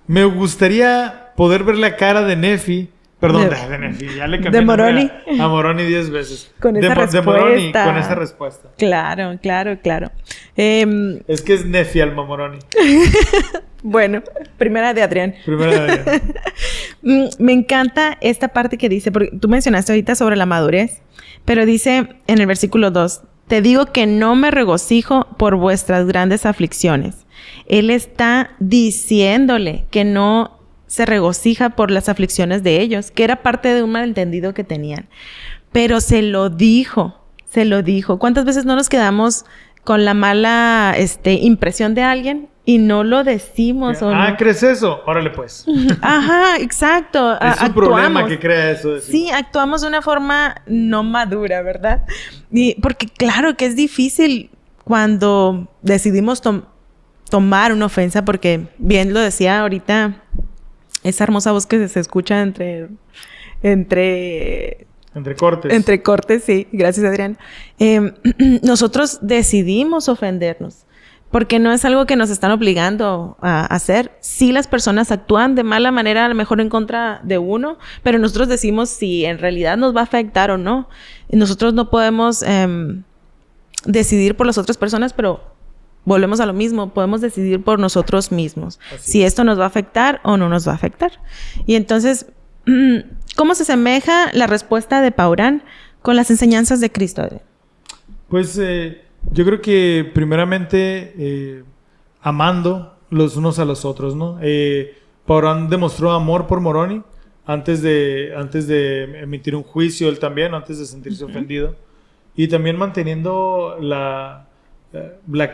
me gustaría poder ver la cara de Nefi. Perdón, de Nefi. Ya le cambié de Moroni. A Moroni 10 veces. Con esa respuesta. De Moroni, con esa respuesta. Claro. Es que es Nefi alma Moroni. Bueno, primera de Adrián. Me encanta esta parte que dice, porque tú mencionaste ahorita sobre la madurez, pero dice en el versículo 2, te digo que no me regocijo por vuestras grandes aflicciones. Él está diciéndole que no se regocija por las aflicciones de ellos, que era parte de un malentendido que tenían. Pero se lo dijo. ¿Cuántas veces no nos quedamos con la mala impresión de alguien y no lo decimos. ¿Crees eso? Órale pues. Ajá, exacto. Es un problema que crea eso. Sí, actuamos de una forma no madura, ¿verdad? Y porque claro que es difícil cuando decidimos tomar una ofensa, porque bien lo decía ahorita esa hermosa voz que se escucha entre cortes. Entre cortes, sí. Gracias, Adrián. Nosotros decidimos ofendernos porque no es algo que nos están obligando a hacer. Sí, las personas actúan de mala manera, a lo mejor en contra de uno, pero nosotros decimos si en realidad nos va a afectar o no. Nosotros no podemos decidir por las otras personas, pero volvemos a lo mismo. Podemos decidir por nosotros mismos. Si esto nos va a afectar o no nos va a afectar. Y entonces, ¿cómo se asemeja la respuesta de Paurán con las enseñanzas de Cristo? Pues yo creo que primeramente amando los unos a los otros, ¿no? Paurán demostró amor por Moroni antes de emitir un juicio, él también, antes de sentirse ofendido. Y también manteniendo la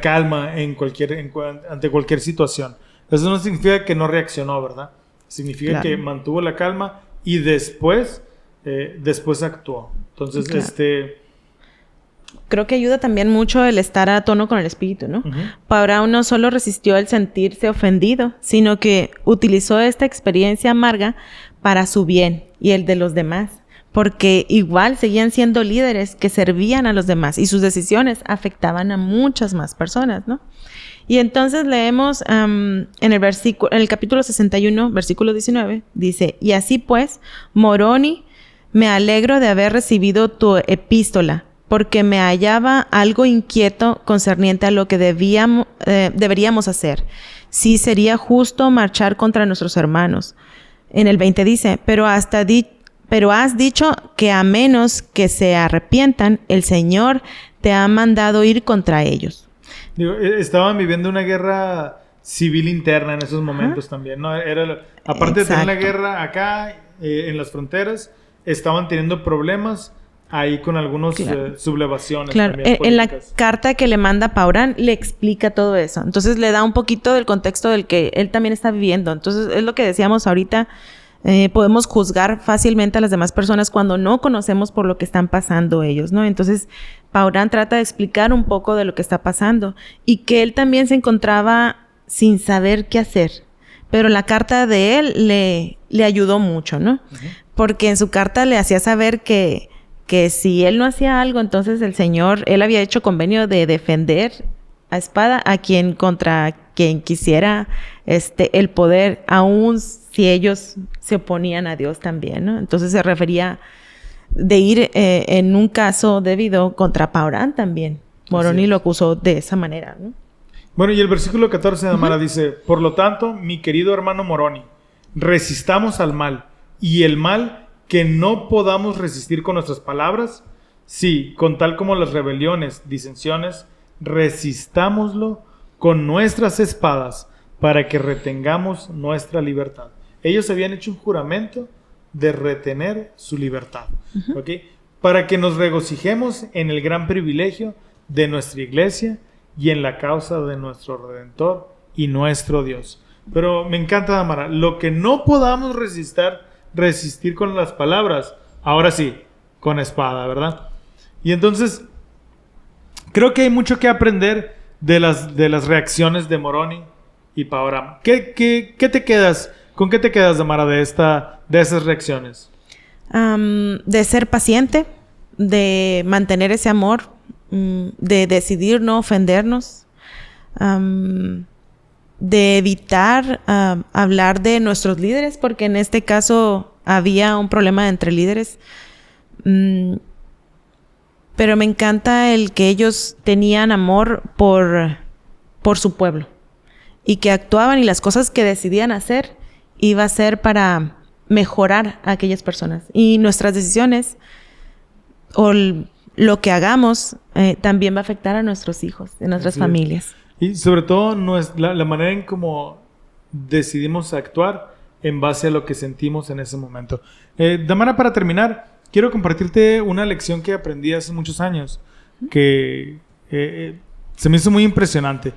calma ante cualquier situación. Eso no significa que no reaccionó, ¿verdad? Significa que mantuvo la calma y después actuó. Entonces, creo que ayuda también mucho el estar a tono con el espíritu, ¿no? Paurán no solo resistió el sentirse ofendido, sino que utilizó esta experiencia amarga para su bien y el de los demás. Porque igual seguían siendo líderes que servían a los demás y sus decisiones afectaban a muchas más personas, ¿no? Y entonces leemos en el capítulo 61, versículo 19, dice: y así pues, Moroni, me alegro de haber recibido tu epístola, porque me hallaba algo inquieto concerniente a lo que deberíamos hacer. Sí sería justo marchar contra nuestros hermanos. En el 20 dice: pero has dicho que a menos que se arrepientan, el Señor te ha mandado ir contra ellos. Estaban viviendo una guerra civil interna en esos momentos también, ¿no? Aparte de tener la guerra acá, en las fronteras, estaban teniendo problemas ahí con algunos sublevaciones. Claro, también en la carta que le manda Paurán le explica todo eso. Entonces le da un poquito del contexto del que él también está viviendo. Entonces es lo que decíamos ahorita. Podemos juzgar fácilmente a las demás personas cuando no conocemos por lo que están pasando ellos, ¿no? Entonces, Paurán trata de explicar un poco de lo que está pasando y que él también se encontraba sin saber qué hacer. Pero la carta de él le ayudó mucho, ¿no? Porque en su carta le hacía saber que si él no hacía algo, entonces él había hecho convenio de defender a espada contra quien quisiera el poder, aún si ellos se oponían a Dios también, ¿no? Entonces se refería de ir en un caso debido contra Paurán también. Moroni lo acusó de esa manera, ¿no? Bueno, y el versículo 14 de Amara dice: por lo tanto, mi querido hermano Moroni, resistamos al mal, y el mal que no podamos resistir con nuestras palabras, sí, con tal como las rebeliones, disensiones, resistámoslo con nuestras espadas para que retengamos nuestra libertad. Ellos habían hecho un juramento de retener su libertad, ¿ok? Para que nos regocijemos en el gran privilegio de nuestra iglesia y en la causa de nuestro Redentor y nuestro Dios. Pero me encanta, Damara, lo que no podamos resistir con las palabras, ahora sí, con espada, ¿verdad? Y entonces, creo que hay mucho que aprender de las reacciones de Moroni y Paurán. ¿Qué te quedas? ¿Con qué te quedas, Damara, de esas reacciones? De ser paciente, de mantener ese amor, de decidir no ofendernos, de evitar hablar de nuestros líderes, porque en este caso había un problema entre líderes. Pero me encanta el que ellos tenían amor por su pueblo y que actuaban, y las cosas que decidían hacer iba a ser para mejorar a aquellas personas. Y nuestras decisiones o lo que hagamos también va a afectar a nuestros hijos, a nuestras familias. Y sobre todo la manera en cómo decidimos actuar en base a lo que sentimos en ese momento. Damara, para terminar, quiero compartirte una lección que aprendí hace muchos años, que se me hizo muy impresionante.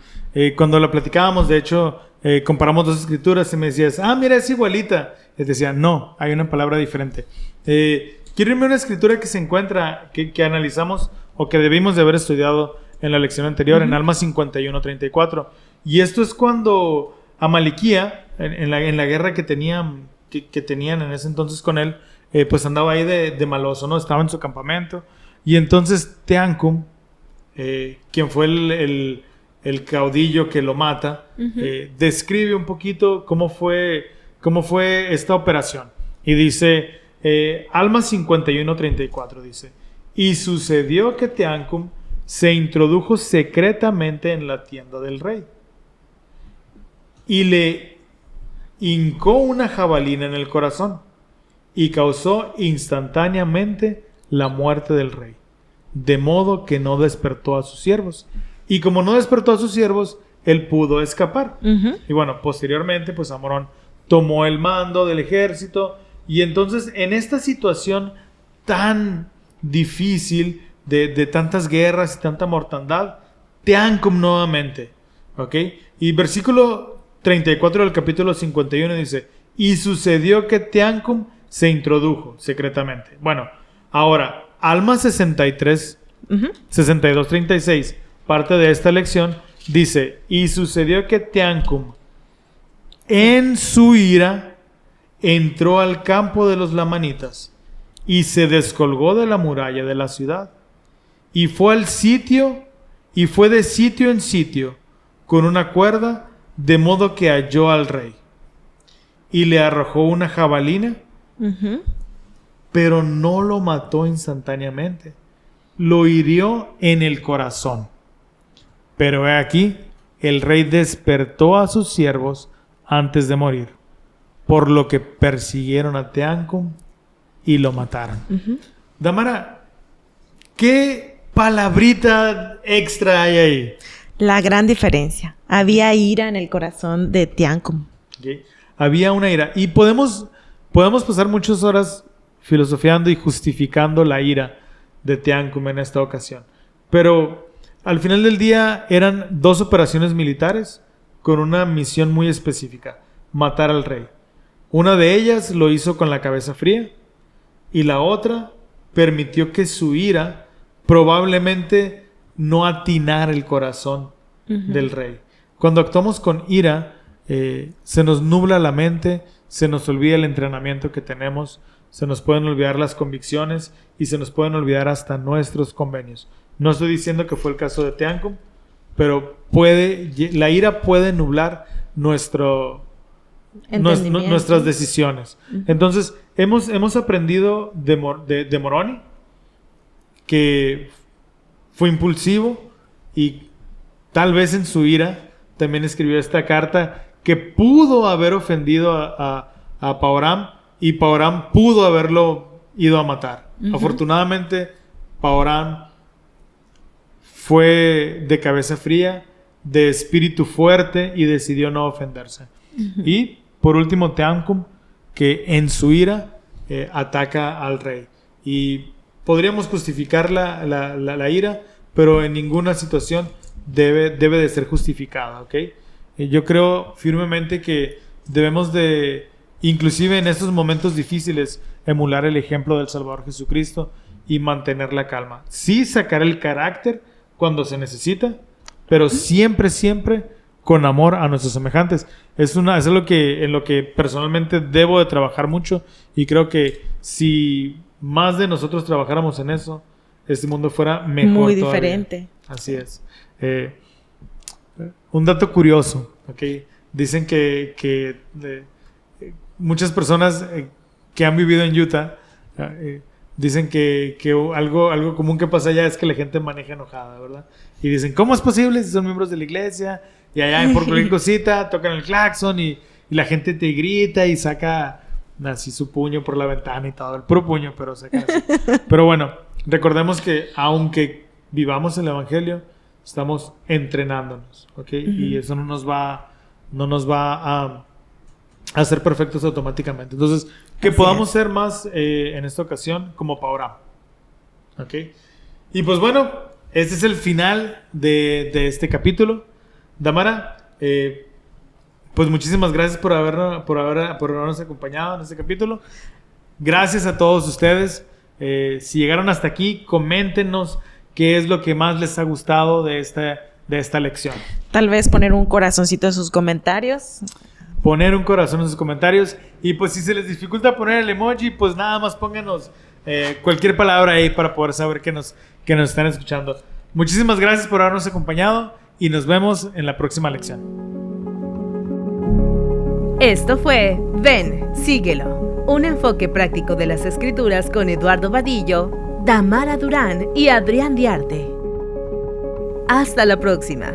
Cuando la platicábamos, de hecho, comparamos dos escrituras y me decías, mira, es igualita. Y decía, no, hay una palabra diferente. Quiero irme a una escritura que se encuentra, que analizamos o que debimos de haber estudiado en la lección anterior, en Alma 51:34. Y esto es cuando Amaliquía, en la guerra que tenían en ese entonces con él, pues andaba ahí de maloso, ¿no? Estaba en su campamento. Y entonces Teancum, quien fue el caudillo que lo mata, describe un poquito cómo fue esta operación. Y dice, Alma 51:34 dice, y sucedió que Teancum se introdujo secretamente en la tienda del rey y le hincó una jabalina en el corazón y causó instantáneamente la muerte del rey, de modo que no despertó a sus siervos. Y como no despertó a sus siervos, él pudo escapar. Y bueno, posteriormente, pues Amorón tomó el mando del ejército. Y entonces, en esta situación tan difícil, de tantas guerras y tanta mortandad, Teancum nuevamente, ¿ok? Y versículo 34 del capítulo 51 dice, y sucedió que Teancum se introdujo secretamente. Bueno, ahora, Alma 62:36, parte de esta lección, dice, y sucedió que Teancum, en su ira, entró al campo de los lamanitas y se descolgó de la muralla de la ciudad y fue al sitio y fue de sitio en sitio con una cuerda, de modo que halló al rey y le arrojó una jabalina, pero no lo mató instantáneamente, lo hirió en el corazón. Pero he aquí, el rey despertó a sus siervos antes de morir, por lo que persiguieron a Teancum y lo mataron. Damara, ¿qué palabrita extra hay ahí? La gran diferencia. Había ira en el corazón de Teancum. Okay. Había una ira. Y podemos pasar muchas horas filosofiando y justificando la ira de Teancum en esta ocasión. Pero al final del día eran dos operaciones militares con una misión muy específica: matar al rey. Una de ellas lo hizo con la cabeza fría y la otra permitió que su ira probablemente no atinara el corazón del rey. Cuando actuamos con ira, se nos nubla la mente, se nos olvida el entrenamiento que tenemos, se nos pueden olvidar las convicciones y se nos pueden olvidar hasta nuestros convenios. No estoy diciendo que fue el caso de Teancum, pero la ira puede nublar nuestras decisiones. Entonces, hemos aprendido de Moroni, que fue impulsivo y tal vez en su ira también escribió esta carta que pudo haber ofendido a Paoram, y Paoram pudo haberlo ido a matar. Afortunadamente, Paoram fue de cabeza fría, de espíritu fuerte y decidió no ofenderse. Y por último, Teancum, que en su ira ataca al rey. Y podríamos justificar la ira, pero en ninguna situación debe de ser justificada, ¿ok? Yo creo firmemente que debemos de, inclusive en estos momentos difíciles, emular el ejemplo del Salvador Jesucristo y mantener la calma. Sí, sacar el carácter cuando se necesita, pero siempre con amor a nuestros semejantes. Es en lo que personalmente debo de trabajar mucho, y creo que si más de nosotros trabajáramos en eso, este mundo fuera mejor. Muy todavía. diferente. Así es. Un dato curioso, ¿okay? Dicen que muchas personas que han vivido en Utah dicen que algo común que pasa allá es que la gente maneja enojada, ¿verdad? Y dicen, ¿cómo es posible si son miembros de la iglesia? Y allá por cualquier cosita tocan el claxon y la gente te grita y saca así su puño por la ventana y todo, el puro puño, pero saca así. Pero bueno, recordemos que aunque vivamos el evangelio, estamos entrenándonos, ¿ok? Y eso no nos va a ser perfectos automáticamente. Entonces, que así podamos ser más en esta ocasión como Paoram, ¿ok? Y pues bueno, este es el final de este capítulo. Damara, pues muchísimas gracias por habernos acompañado en este capítulo. Gracias a todos ustedes. Si llegaron hasta aquí, coméntenos qué es lo que más les ha gustado de esta lección. Tal vez poner un corazoncito en sus comentarios. Poner un corazón en sus comentarios. Y pues si se les dificulta poner el emoji, pues nada más pónganos cualquier palabra ahí para poder saber que nos están escuchando. Muchísimas gracias por habernos acompañado y nos vemos en la próxima lección. Esto fue Ven, síguelo. Un enfoque práctico de las Escrituras con Eduardo Vadillo, Damara Durán y Adrián Diarte. Hasta la próxima.